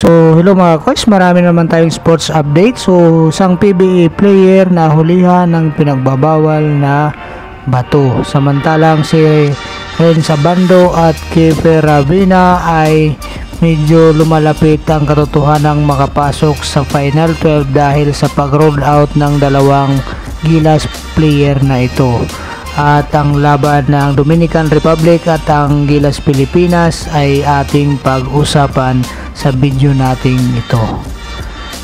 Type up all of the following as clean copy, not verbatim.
So, hello mga coach, marami naman tayong sports update. So, isang PBA player na hulihan ng pinagbabawal na bato. Samantalang si Renza Bando at Kiefer Ravina ay medyo lumalapit ang katotohanang makapasok sa Final 12 dahil sa pag-roll out ng dalawang Gilas player na ito. At ang laban ng Dominican Republic at ang Gilas Pilipinas ay ating pag-usapan sa video nating ito.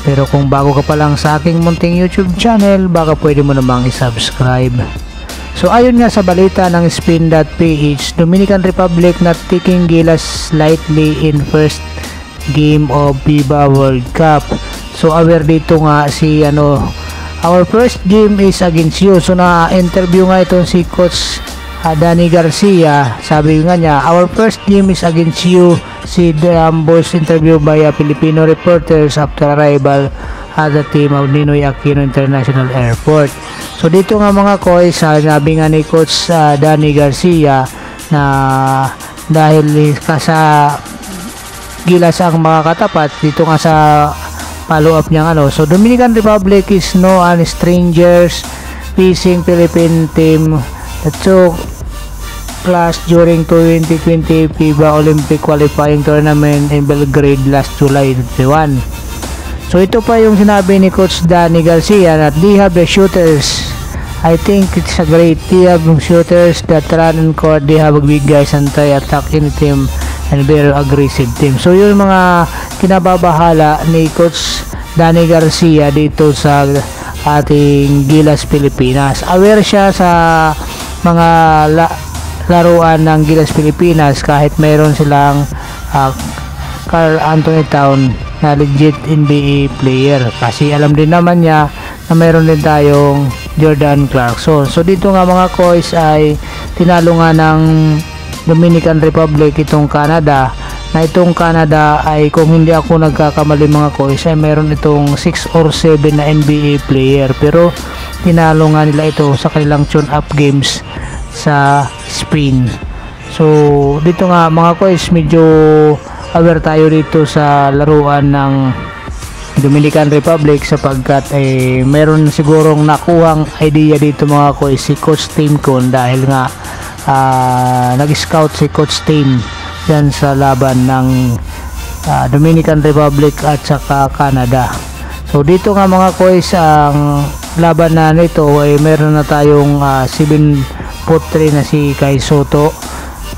Pero kung bago ka pa lang sa aking munting YouTube channel, baka pwede mo namang i-subscribe. So ayon nga sa balita ng Spin.ph, Dominican Republic not taking Gilas slightly in first game of FIBA World Cup. So aware dito nga si our first game is against you. So na-interview nga ito si Coach Danny Garcia. Sabi nga niya, our first game is against you. Si Boys interview by Filipino reporters after arrival at the team of Ninoy Aquino International Airport. So dito nga mga coach, sabi nga ni Coach Danny Garcia na dahil sa Gilas ang mga katapat, dito nga sa follow-up niyang so Dominican Republic is no strangers facing Philippine team that took class during 2020 FIBA Olympic qualifying tournament in Belgrade last July 21. So ito pa yung sinabi ni Coach Danny Garcia that they have the shooters. I think it's a great team of shooters that run and court. They have a big guys and attack in team and very aggressive team. So yun mga kinababahala ni Coach Danny Garcia dito sa ating Gilas Pilipinas. Aware siya sa mga laruan ng Gilas Pilipinas kahit mayroon silang Carl Anthony Town na legit NBA player, kasi alam din naman niya na mayroon din tayong Jordan Clarkson. So dito nga mga coach ay tinalo nga ng Dominican Republic itong Canada, na itong Canada ay kung hindi ako nagkakamali mga coach ay mayroon itong 6 or 7 na NBA player, pero tinalo nga nila ito sa kanilang tune-up games sa Spain. So dito nga mga coach, medyo aware tayo dito sa laruan ng Dominican Republic sapagkat meron sigurong nakuhang idea dito mga coach si Coach Tim Con, dahil nga nag-scout si Coach Tim dyan sa laban ng Dominican Republic at saka Canada. So dito nga mga coach, ang laban na nito ay meron na tayong 7'3" na si Kai Soto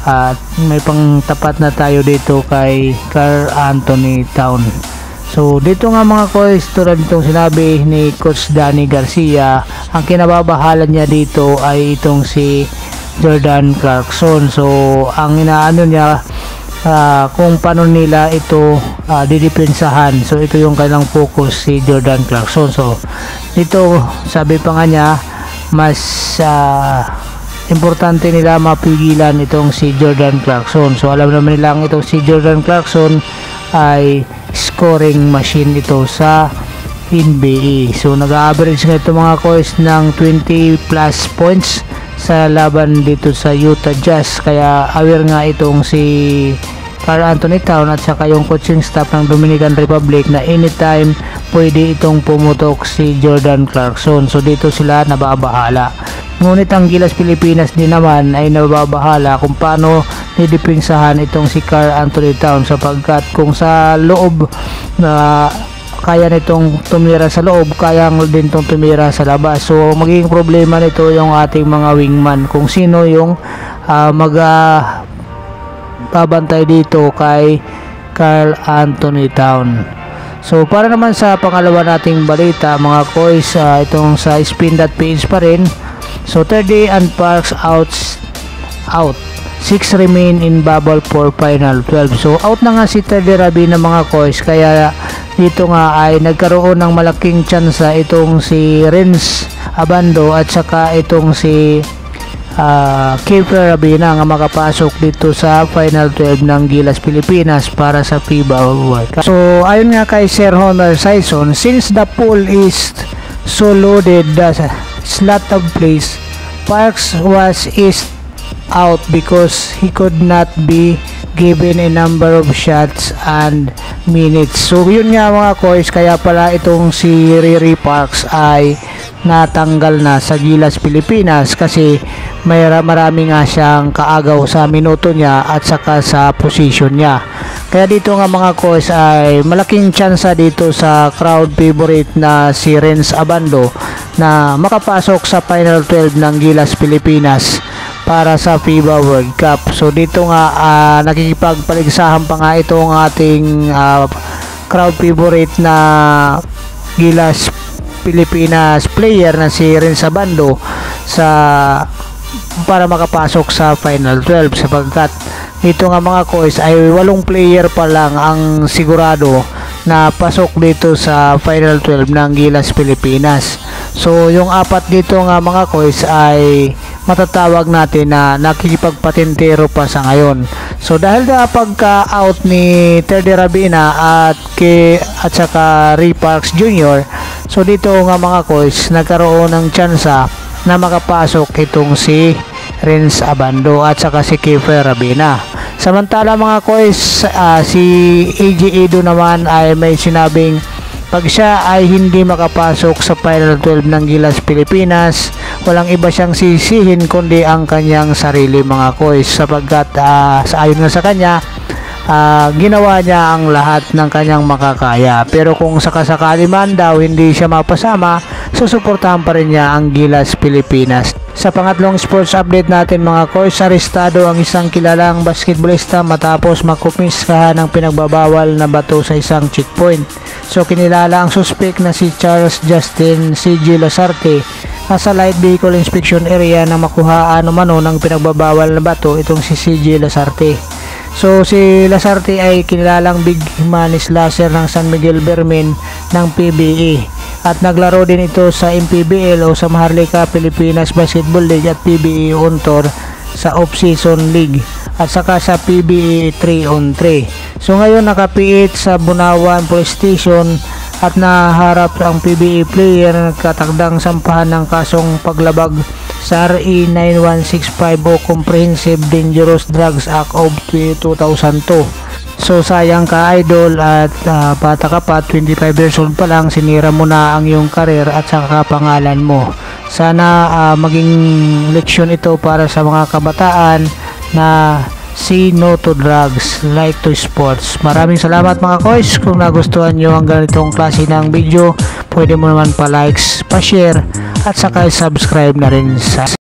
at may pang tapat na tayo dito kay Carl Anthony Town. So dito nga mga coach, tulad nitong sinabi ni Coach Danny Garcia, ang kinababahala niya dito ay itong si Jordan Clarkson. So ang inaano niya kung paano nila ito didepensahan. So ito yung kailang focus, si Jordan Clarkson. So dito sabi pa nga niya, mas importante nila mapigilan itong si Jordan Clarkson. So alam naman nila itong si Jordan Clarkson ay scoring machine ito sa NBA. So nag-average nga ito mga coach ng 20 plus points sa laban dito sa Utah Jazz, kaya aware nga itong si Carl Anthony Town at saka yung coaching staff ng Dominican Republic na anytime pwede itong pumutok si Jordan Clarkson. So dito sila nababahala. Ngunit ang Gilas Pilipinas din naman ay nababahala kung paano nidepensahan itong si Carl Anthony Town, sapagkat kung sa loob na kaya nitong tumira sa loob, kaya din itong tumira sa labas. So magiging problema nito yung ating mga wingman, kung sino yung babantay dito kay Carl Anthony Town. So para naman sa pangalawa nating balita mga coach, itong sa Spin.ph pa rin. So 30 and Parks out, 6 remain in bubble for Final 12. So out na nga si Teddy Ravina mga coach, kaya dito nga ay nagkaroon ng malaking tsansa itong si Renza Bando at saka itong si Kiefer Ravina nga makapasok dito sa Final 12 ng Gilas Pilipinas para sa FIBA World Cup. So ayon nga kay Sir Homer Sison, since the pool is so loaded, the slot of place, Parks was out because he could not be given a number of shots and minutes. So yun nga mga koys, kaya pala itong si Riri Parks ay natanggal na sa Gilas Pilipinas kasi marami nga siyang kaagaw sa minuto niya at saka sa position niya. Kaya dito nga mga koys ay malaking tsansa dito sa crowd favorite na si Renz Abando na makapasok sa Final 12 ng Gilas Pilipinas para sa FIBA World Cup. So dito nga nakikipagpaligsahan pa nga itong ating crowd favorite na Gilas Pilipinas player na si Renz Abando para makapasok sa Final 12 sapagkat dito nga mga koys ay 8 player pa lang ang sigurado na pasok dito sa Final 12 ng Gilas Pilipinas. So yung 4 dito nga mga koys ay matatawag natin na nakikipagpatintero pa sa ngayon. So dahil na pagka-out ni Teddy Rabina at saka Ray Parks Jr., so dito nga mga koys nagkaroon ng tsansa na makapasok itong si Renz Abando at saka si Kiefer Rabina. Samantala mga koys, si AJ Edo naman ay may sinabing pag siya ay hindi makapasok sa Final 12 ng Gilas Pilipinas, walang iba siyang sisihin kundi ang kanyang sarili mga koys sapagkat ayon nga sa kanya, ginawa niya ang lahat ng kanyang makakaya. Pero kung sakasakali man daw hindi siya mapasama, susuportahan pa rin niya ang Gilas Pilipinas. Sa pangatlong sports update natin mga koys, arestado ang isang kilalang basketballista matapos makupiskahan ng pinagbabawal na bato sa isang checkpoint. So kinilala ang suspect na si Charles Justin C.G. Lasarte nasa light vehicle inspection area na makuhaan umano ng pinagbabawal na bato itong si C.G. Lasarte. So si Lasarte ay kinilalang big money slasher ng San Miguel Bermin ng PBA at naglaro din ito sa MPBL o sa Maharlika Pilipinas Basketball League at PBA Untor sa off-season league at saka sa PBA 3-on-3. So ngayon nakapiit sa Bunawan Police Station at naharap ang PBA player na nagkatagdang sampahan ng kasong paglabag sa RE 9165 o Comprehensive Dangerous Drugs Act of 2002. So sayang ka idol at bata ka pa, 25 years old pa lang, sinira mo na ang iyong career at saka pangalan mo. Sana maging leksyon ito para sa mga kabataan na say no to drugs, like to sports. Maraming salamat mga koys. Kung nagustuhan nyo ang ganitong klase ng video, pwede mo naman pa-likes, pa-share at saka subscribe na rin sa